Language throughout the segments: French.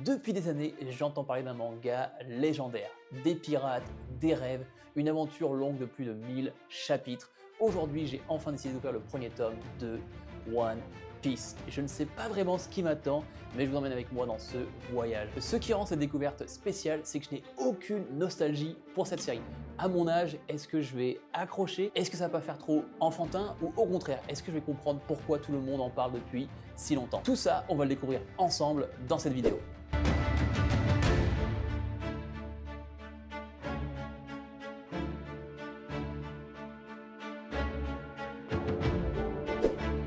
Depuis des années, j'entends parler d'un manga légendaire, des pirates, des rêves, une aventure longue de plus de 1000 chapitres. Aujourd'hui, j'ai enfin décidé d'ouvrir le premier tome de One Piece. Je ne sais pas vraiment ce qui m'attend, mais je vous emmène avec moi dans ce voyage. Ce qui rend cette découverte spéciale, c'est que je n'ai aucune nostalgie pour cette série. À mon âge, est-ce que je vais accrocher? Est-ce que ça va pas faire trop enfantin? Ou au contraire, est-ce que je vais comprendre pourquoi tout le monde en parle depuis si longtemps? Tout ça, on va le découvrir ensemble dans cette vidéo.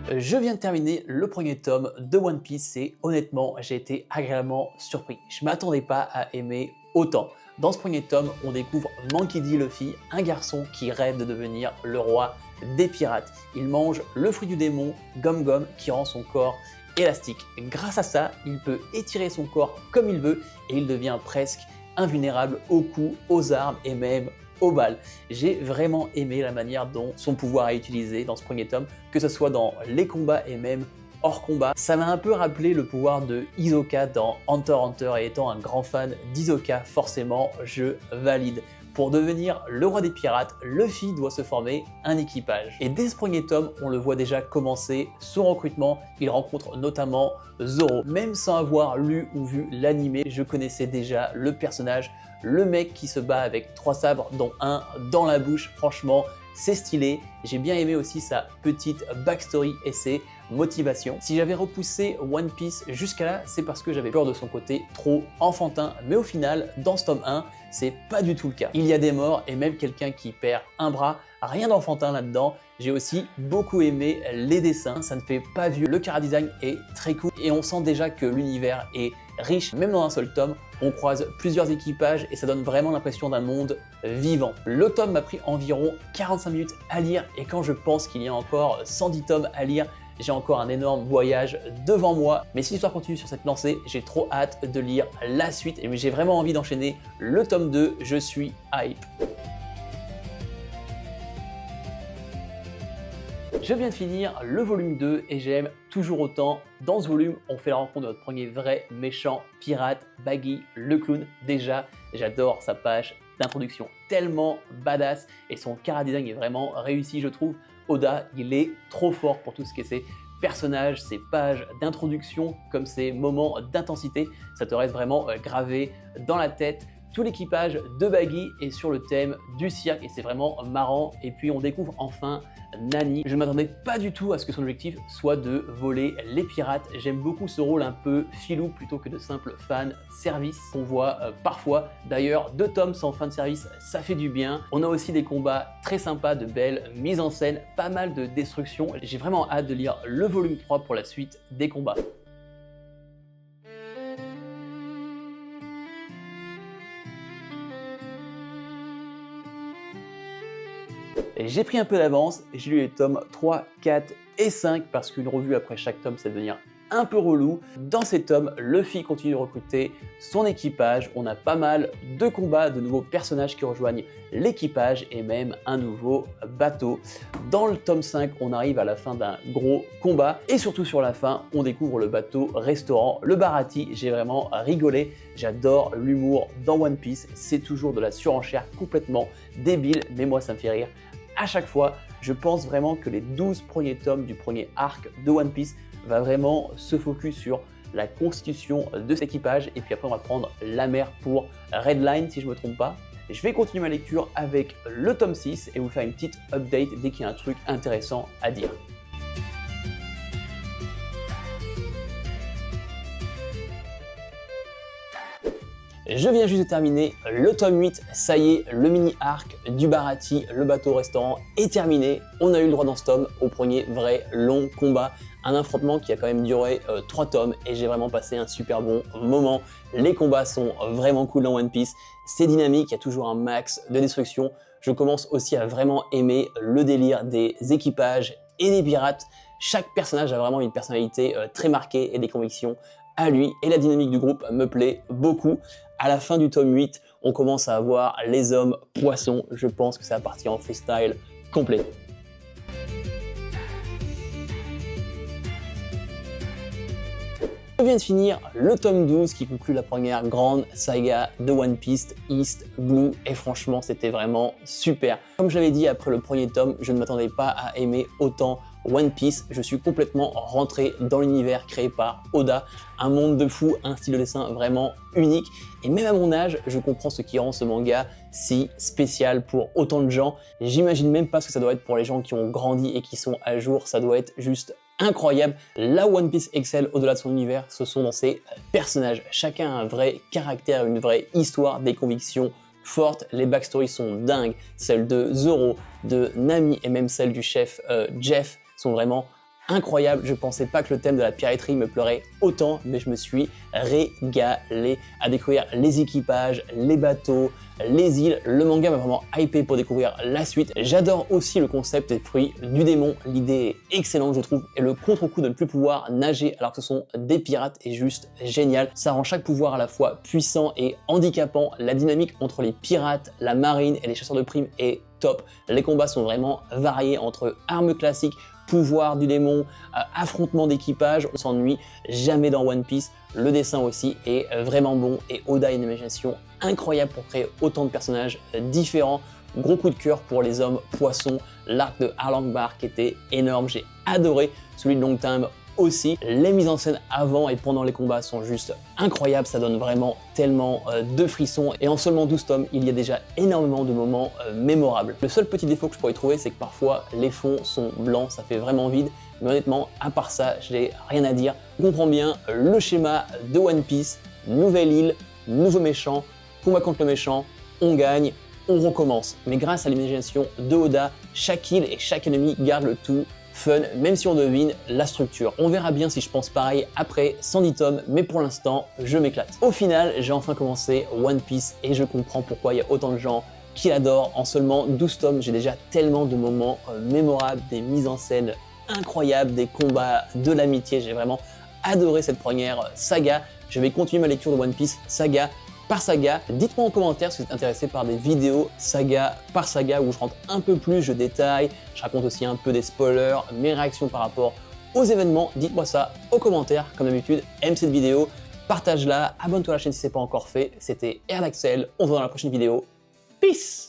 Je viens de terminer le premier tome de One Piece et honnêtement, j'ai été agréablement surpris. Je ne m'attendais pas à aimer autant. Dans ce premier tome, on découvre Monkey D. Luffy, un garçon qui rêve de devenir le roi des pirates. Il mange le fruit du démon, Gum Gum, qui rend son corps élastique. Grâce à ça, il peut étirer son corps comme il veut et il devient presque invulnérable aux coups, aux armes et même aux balles. J'ai vraiment aimé la manière dont son pouvoir est utilisé dans ce premier tome, que ce soit dans les combats et même hors combat. Ça m'a un peu rappelé le pouvoir de Hisoka dans Hunter x Hunter et étant un grand fan d'Hisoka, forcément je valide. Pour devenir le roi des pirates, Luffy doit se former un équipage. Et dès ce premier tome, on le voit déjà commencer son recrutement. Il rencontre notamment Zoro. Même sans avoir lu ou vu l'animé, je connaissais déjà le personnage, le mec qui se bat avec 3 sabres, dont un dans la bouche. Franchement, c'est stylé. J'ai bien aimé aussi sa petite backstory et ses motivations. Si j'avais repoussé One Piece jusqu'à là, c'est parce que j'avais peur de son côté trop enfantin. Mais au final, dans ce tome 1, c'est pas du tout le cas. Il y a des morts et même quelqu'un qui perd un bras. Rien d'enfantin là-dedans. J'ai aussi beaucoup aimé les dessins, ça ne fait pas vieux. Le chara-design est très cool et on sent déjà que l'univers est riche. Même dans un seul tome, on croise plusieurs équipages et ça donne vraiment l'impression d'un monde vivant. Le tome m'a pris environ 45 minutes à lire et quand je pense qu'il y a encore 110 tomes à lire, j'ai encore un énorme voyage devant moi. Mais si l'histoire continue sur cette lancée, j'ai trop hâte de lire la suite et j'ai vraiment envie d'enchaîner le tome 2. Je suis hype. Je viens de finir le volume 2 et j'aime toujours autant. Dans ce volume, on fait la rencontre de notre premier vrai méchant pirate, Baggy le clown. Déjà, j'adore sa page d'introduction, tellement badass et son chara-design est vraiment réussi, je trouve. Oda, il est trop fort pour tout ce qui est ses personnages, ses pages d'introduction, comme ces moments d'intensité. Ça te reste vraiment gravé dans la tête. Tout l'équipage de Baggy est sur le thème du cirque et c'est vraiment marrant. Et puis on découvre enfin Nami. Je ne m'attendais pas du tout à ce que son objectif soit de voler les pirates. J'aime beaucoup ce rôle un peu filou plutôt que de simple fan service qu'on voit parfois. D'ailleurs, 2 tomes sans fan service, ça fait du bien. On a aussi des combats très sympas, de belles mises en scène, pas mal de destruction. J'ai vraiment hâte de lire le volume 3 pour la suite des combats. J'ai pris un peu d'avance, j'ai lu les tomes 3, 4 et 5 parce qu'une revue après chaque tome, ça devient un peu relou. Dans ces tomes, Luffy continue de recruter son équipage. On a pas mal de combats, de nouveaux personnages qui rejoignent l'équipage et même un nouveau bateau. Dans le tome 5, on arrive à la fin d'un gros combat et surtout sur la fin, on découvre le bateau restaurant, le Baratie. J'ai vraiment rigolé. J'adore l'humour dans One Piece. C'est toujours de la surenchère complètement débile, mais moi ça me fait rire. À chaque fois, je pense vraiment que les 12 premiers tomes du premier arc de One Piece va vraiment se focus sur la constitution de cet équipage et puis après on va prendre la mer pour Redline si je ne me trompe pas. Je vais continuer ma lecture avec le tome 6 et vous faire une petite update dès qu'il y a un truc intéressant à dire. Je viens juste de terminer le tome 8, ça y est, le mini-arc du Baratie, le bateau-restaurant est terminé. On a eu le droit dans ce tome au premier vrai long combat, un affrontement qui a quand même duré 3 tomes et j'ai vraiment passé un super bon moment. Les combats sont vraiment cool dans One Piece, c'est dynamique, il y a toujours un max de destruction. Je commence aussi à vraiment aimer le délire des équipages et des pirates. Chaque personnage a vraiment une personnalité très marquée et des convictions à lui et la dynamique du groupe me plaît beaucoup. À la fin du tome 8, on commence à avoir les hommes poissons. Je pense que ça va partir en freestyle complet. Je viens de finir le tome 12 qui conclut la première grande saga de One Piece, East Blue, et franchement c'était vraiment super. Comme je l'avais dit après le premier tome, je ne m'attendais pas à aimer autant One Piece. Je suis complètement rentré dans l'univers créé par Oda, un monde de fou, un style de dessin vraiment unique, et même à mon âge, je comprends ce qui rend ce manga si spécial pour autant de gens. J'imagine même pas ce que ça doit être pour les gens qui ont grandi et qui sont à jour, ça doit être juste incroyable. Là où One Piece excelle au-delà de son univers, ce sont dans ses personnages. Chacun a un vrai caractère, une vraie histoire, des convictions fortes. Les backstories sont dingues. Celle de Zoro, de Nami et même celle du chef Jeff sont vraiment incroyables. Je pensais pas que le thème de la piraterie me pleurait autant, mais je me suis régalé à découvrir les équipages, les bateaux, les îles. Le manga m'a vraiment hypé pour découvrir la suite. J'adore aussi le concept des fruits du démon. L'idée est excellente, je trouve, et le contre-coup de ne plus pouvoir nager alors que ce sont des pirates est juste génial. Ça rend chaque pouvoir à la fois puissant et handicapant. La dynamique entre les pirates, la marine et les chasseurs de primes est top. Les combats sont vraiment variés entre armes classiques, pouvoir du démon, affrontement d'équipage. On s'ennuie jamais dans One Piece. Le dessin aussi est vraiment bon et Oda a une imagination incroyable pour créer autant de personnages différents. Gros coup de cœur pour les hommes poissons, l'arc de Arlong Park était énorme, j'ai adoré, celui de Long Time aussi. Les mises en scène avant et pendant les combats sont juste incroyables, ça donne vraiment tellement de frissons, et en seulement 12 tomes, il y a déjà énormément de moments mémorables. Le seul petit défaut que je pourrais trouver, c'est que parfois les fonds sont blancs, ça fait vraiment vide, mais honnêtement, à part ça, j'ai rien à dire. On comprend bien le schéma de One Piece, nouvelle île, nouveau méchant, combat contre le méchant, on gagne, on recommence. Mais grâce à l'imagination de Oda, chaque île et chaque ennemi garde le tout fun, même si on devine la structure. On verra bien si je pense pareil après 110 tomes, mais pour l'instant, je m'éclate. Au final, j'ai enfin commencé One Piece et je comprends pourquoi il y a autant de gens qui l'adorent. En seulement 12 tomes, j'ai déjà tellement de moments mémorables, des mises en scène incroyables, des combats, de l'amitié. J'ai vraiment adoré cette première saga. Je vais continuer ma lecture de One Piece saga par saga. Dites-moi en commentaire si vous êtes intéressé par des vidéos saga par saga où je rentre un peu plus, je détaille, je raconte aussi un peu des spoilers, mes réactions par rapport aux événements. Dites-moi ça aux commentaires, comme d'habitude. Aime cette vidéo, partage-la, abonne-toi à la chaîne si ce n'est pas encore fait. C'était Erdaxel, on se voit dans la prochaine vidéo. Peace!